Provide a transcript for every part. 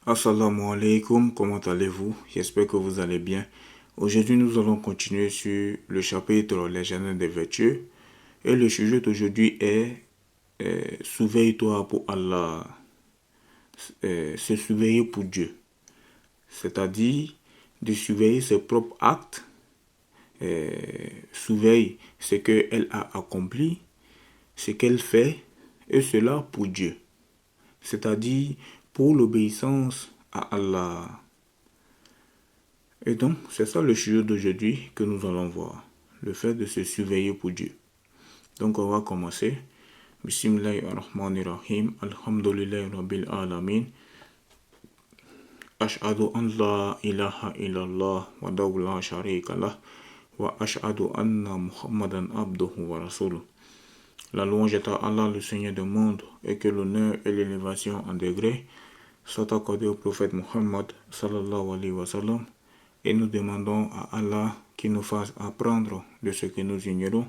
Assalamu alaikum, comment allez-vous? J'espère que vous allez bien. Aujourd'hui, nous allons continuer sur le chapitre Les jardins des vertus. Et le sujet d'aujourd'hui est Surveille-toi pour Allah, se surveiller pour Dieu. C'est-à-dire de surveiller ses propres actes, surveille ce qu'elle a accompli, ce qu'elle fait, et cela pour Dieu. C'est-à-dire pour l'obéissance à Allah. Et donc, c'est ça le sujet d'aujourd'hui que nous allons voir. Le fait de se surveiller pour Dieu. Donc, on va commencer. Bismillahirrahmanirrahim. Alhamdulillahi Rabbil Alamin. Ashhadu an la ilaha illallah wa la sharika lah. Wa ashhadu anna Muhammadan abduhu wa rasuluh. La louange est à Allah, le Seigneur du monde, et que l'honneur et l'élévation en degré soient accordés au prophète Muhammad sallallahu alayhi wa sallam. Et nous demandons à Allah qu'il nous fasse apprendre de ce que nous ignorons,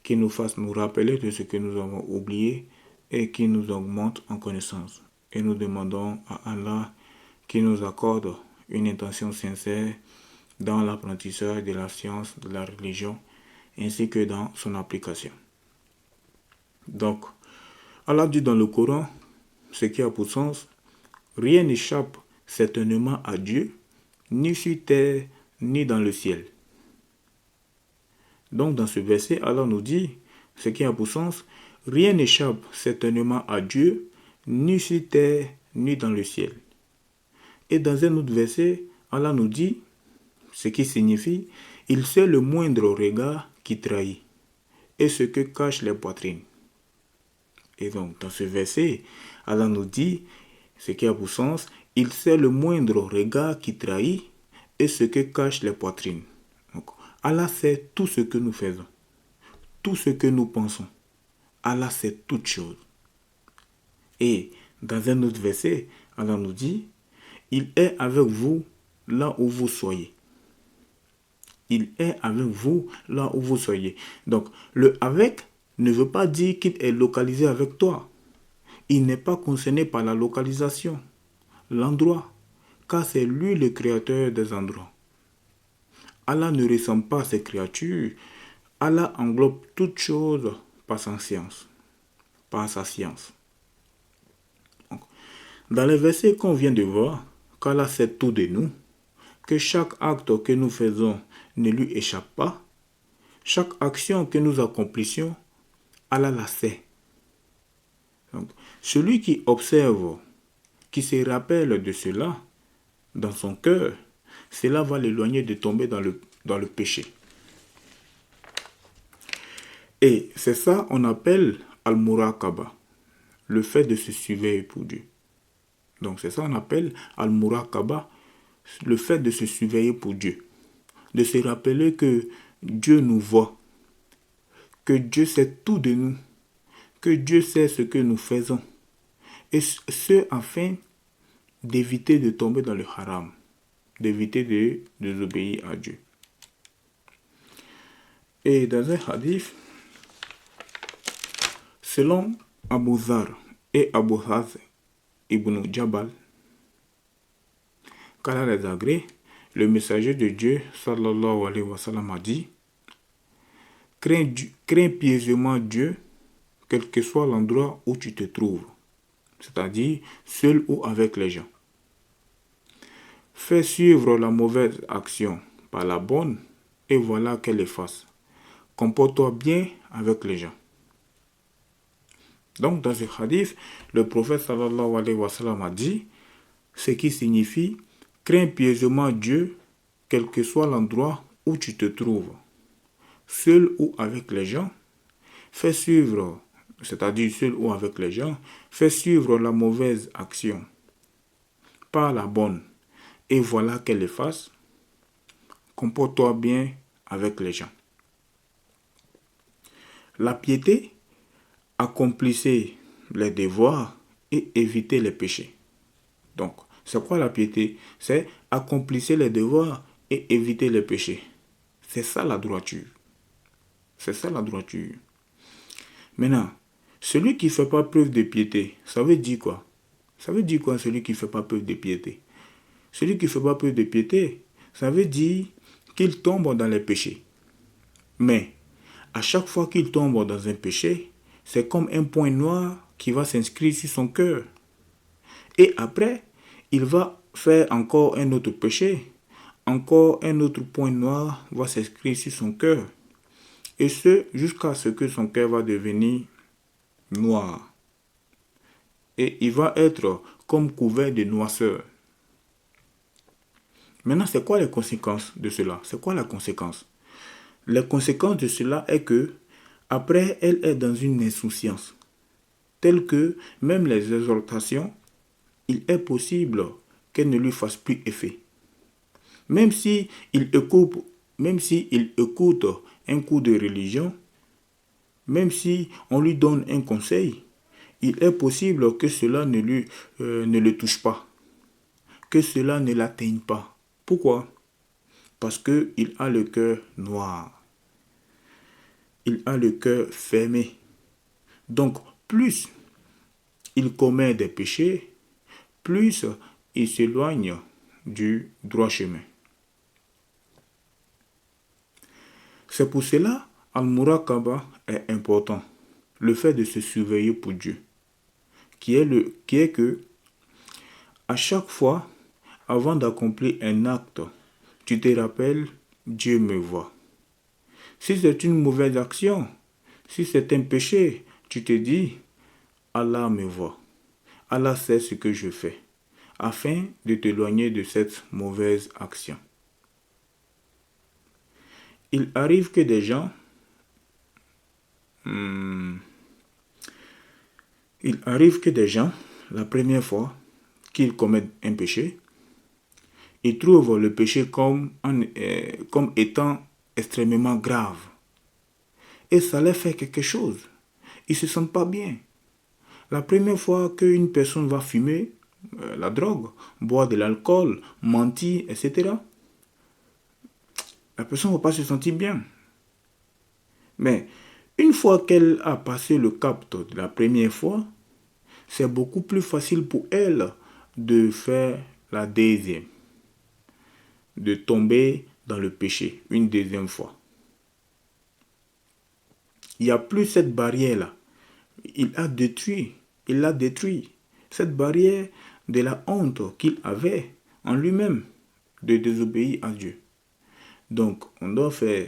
qu'il nous fasse nous rappeler de ce que nous avons oublié et qu'il nous augmente en connaissance. Et nous demandons à Allah qu'il nous accorde une intention sincère dans l'apprentissage de la science de la religion ainsi que dans son application. Donc, Allah dit dans le Coran, ce qui a pour sens, rien n'échappe certainement à Dieu, ni sur terre, ni dans le ciel. Donc dans ce verset, Allah nous dit, ce qui a pour sens, rien n'échappe certainement à Dieu, ni sur terre, ni dans le ciel. Et dans un autre verset, Allah nous dit, ce qui signifie, il sait le moindre regard qui trahit, et ce que cachent les poitrines. Et donc dans ce verset, Allah nous dit, ce qui a pour sens, il sait le moindre regard qui trahit et ce que cachent les poitrines. Donc, Allah sait tout ce que nous faisons, tout ce que nous pensons. Allah sait toutes choses. Et dans un autre verset, Allah nous dit, il est avec vous là où vous soyez. Il est avec vous là où vous soyez. Donc, le avec ne veut pas dire qu'il est localisé avec toi. Il n'est pas concerné par la localisation, l'endroit, car c'est lui le créateur des endroits. Allah ne ressemble pas à ses créatures. Allah englobe toutes choses par sa science. Par sa science. Donc, dans les versets qu'on vient de voir, qu'Allah sait tout de nous, que chaque acte que nous faisons ne lui échappe pas, chaque action que nous accomplissions, Allah la sait. Donc, celui qui observe, qui se rappelle de cela dans son cœur, cela va l'éloigner de tomber dans le péché. Et c'est ça qu'on appelle al-muraqaba, le fait de se surveiller pour Dieu. Donc c'est ça qu'on appelle al-muraqaba, le fait de se surveiller pour Dieu. De se rappeler que Dieu nous voit, que Dieu sait tout de nous, que Dieu sait ce que nous faisons. Et ce afin d'éviter de tomber dans le haram, d'éviter de désobéir à Dieu. Et dans un hadith, selon Abu Dhar et Abu Haz ibn Jabal, qu'Allah les agrée, le messager de Dieu, sallallahu alayhi wa sallam, a dit, crains pieusement Dieu, quel que soit l'endroit où tu te trouves, c'est-à-dire seul ou avec les gens. Fais suivre la mauvaise action par la bonne, et voilà qu'elle efface. Comporte-toi bien avec les gens. Donc dans ce hadith, le prophète sallallahu alayhi wa sallam a dit, ce qui signifie, crains pieusement Dieu, quel que soit l'endroit où tu te trouves, seul ou avec les gens. Fais suivre, c'est-à-dire seul ou avec les gens, fais suivre la mauvaise action par la bonne, et voilà qu'elle efface. Comporte-toi bien avec les gens. La piété, accomplissez les devoirs et évitez les péchés. Donc, c'est quoi la piété? C'est accomplissez les devoirs et évitez les péchés. C'est ça la droiture. C'est ça la droiture. Maintenant, celui qui ne fait pas preuve de piété, ça veut dire quoi? Ça veut dire quoi, celui qui ne fait pas preuve de piété? Celui qui ne fait pas preuve de piété, ça veut dire qu'il tombe dans les péchés. Mais à chaque fois qu'il tombe dans un péché, c'est comme un point noir qui va s'inscrire sur son cœur. Et après, il va faire encore un autre péché. Encore un autre point noir va s'inscrire sur son cœur. Et ce, jusqu'à ce que son cœur va devenir noir. Et il va être comme couvert de noirceur. Maintenant, c'est quoi les conséquences de cela? C'est quoi la conséquence? La conséquence de cela est que, après, elle est dans une insouciance, telle que même les exhortations, il est possible qu'elles ne lui fassent plus effet. Même si il écoute un cours de religion, même si on lui donne un conseil, il est possible que cela ne le touche pas, que cela ne l'atteigne pas. Pourquoi? Parce qu'il a le cœur noir. Il a le cœur fermé. Donc, plus il commet des péchés, plus il s'éloigne du droit chemin. C'est pour cela, Al-Muraqaba est important. Le fait de se surveiller pour Dieu. Qui est que, à chaque fois, avant d'accomplir un acte, tu te rappelles, Dieu me voit. Si c'est une mauvaise action, si c'est un péché, tu te dis, Allah me voit. Allah sait ce que je fais, afin de t'éloigner de cette mauvaise action. Il arrive que des gens, la première fois qu'ils commettent un péché, ils trouvent le péché comme étant extrêmement grave. Et ça leur fait quelque chose. Ils ne se sentent pas bien. La première fois qu'une personne va fumer la drogue, boire de l'alcool, mentir, etc., la personne ne va pas se sentir bien. Mais une fois qu'elle a passé le cap de la première fois, c'est beaucoup plus facile pour elle de faire la deuxième, de tomber dans le péché une deuxième fois. Il n'y a plus cette barrière-là. Il l'a détruit. Cette barrière de la honte qu'il avait en lui-même de désobéir à Dieu. Donc, on doit se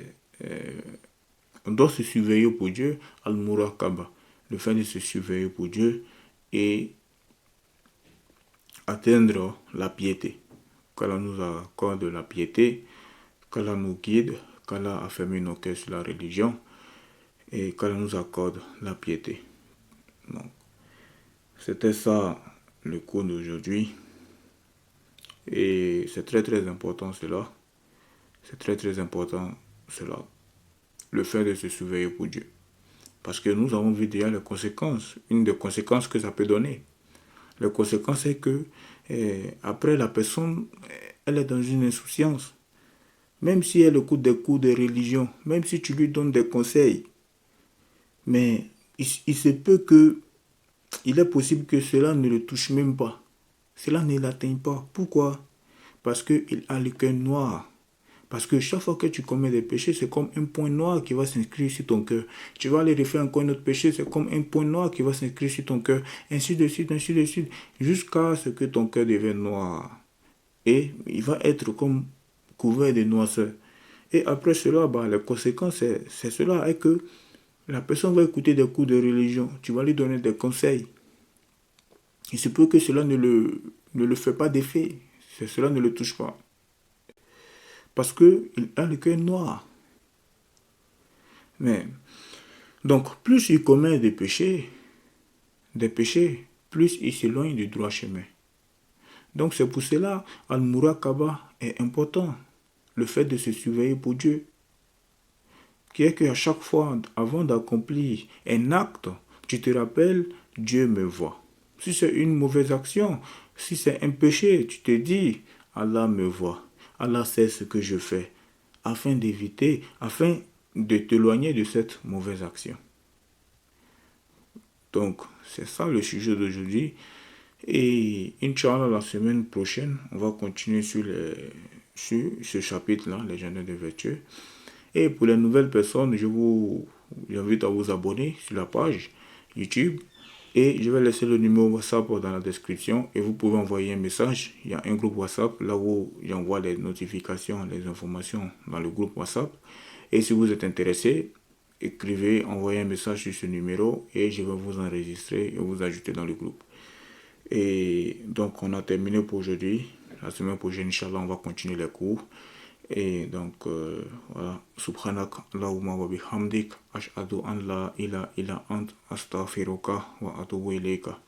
surveiller pour Dieu, Al-Muraqaba, le fait de se surveiller pour Dieu et atteindre la piété. Qu'Allah nous accorde la piété, qu'Allah nous guide, qu'Allah affermit nos cœurs sur la religion et qu'Allah nous accorde la piété. Donc, c'était ça le cours d'aujourd'hui. Et c'est très très important cela. C'est très très important cela. Le fait de se surveiller pour Dieu. Parce que nous avons vu déjà les conséquences. Une des conséquences que ça peut donner. La conséquence est que après la personne, elle est dans une insouciance. Même si elle écoute des cours de religion, même si tu lui donnes des conseils, mais il se peut que il est possible que cela ne le touche même pas. Cela ne l'atteigne pas. Pourquoi? Parce qu'il a le cœur noir. Parce que chaque fois que tu commets des péchés, c'est comme un point noir qui va s'inscrire sur ton cœur. Tu vas aller refaire encore un autre péché, c'est comme un point noir qui va s'inscrire sur ton cœur. Ainsi de suite, jusqu'à ce que ton cœur devienne noir. Et il va être comme couvert de noirceur. Et après cela, la conséquence, c'est cela, est que la personne va écouter des cours de religion. Tu vas lui donner des conseils. Il se peut que cela ne le fait pas d'effet. Cela ne le touche pas. Parce qu'il a le cœur noir. Mais, donc, plus il commet des péchés, plus il s'éloigne du droit chemin. Donc, c'est pour cela, Al-Muraqaba est important. Le fait de se surveiller pour Dieu. Qui est qu'à chaque fois, avant d'accomplir un acte, tu te rappelles, Dieu me voit. Si c'est une mauvaise action, si c'est un péché, tu te dis, Allah me voit. Allah sait ce que je fais, afin de t'éloigner de cette mauvaise action. Donc, c'est ça le sujet d'aujourd'hui. Et Inch'Allah, la semaine prochaine, on va continuer sur ce chapitre-là, les jardins de vertu. Et pour les nouvelles personnes, je vous invite à vous abonner sur la page YouTube. Et je vais laisser le numéro WhatsApp dans la description et vous pouvez envoyer un message. Il y a un groupe WhatsApp là où j'envoie les notifications, les informations dans le groupe WhatsApp. Et si vous êtes intéressé, écrivez, envoyez un message sur ce numéro et je vais vous enregistrer et vous ajouter dans le groupe. Et donc on a terminé pour aujourd'hui. La semaine prochaine, Inch'Allah, on va continuer les cours. Et donc, voilà. Subhanak Allahumma wa bihamdik. Ashhadu an la ilaha illa ant astaghfiruka wa atubu ilayka.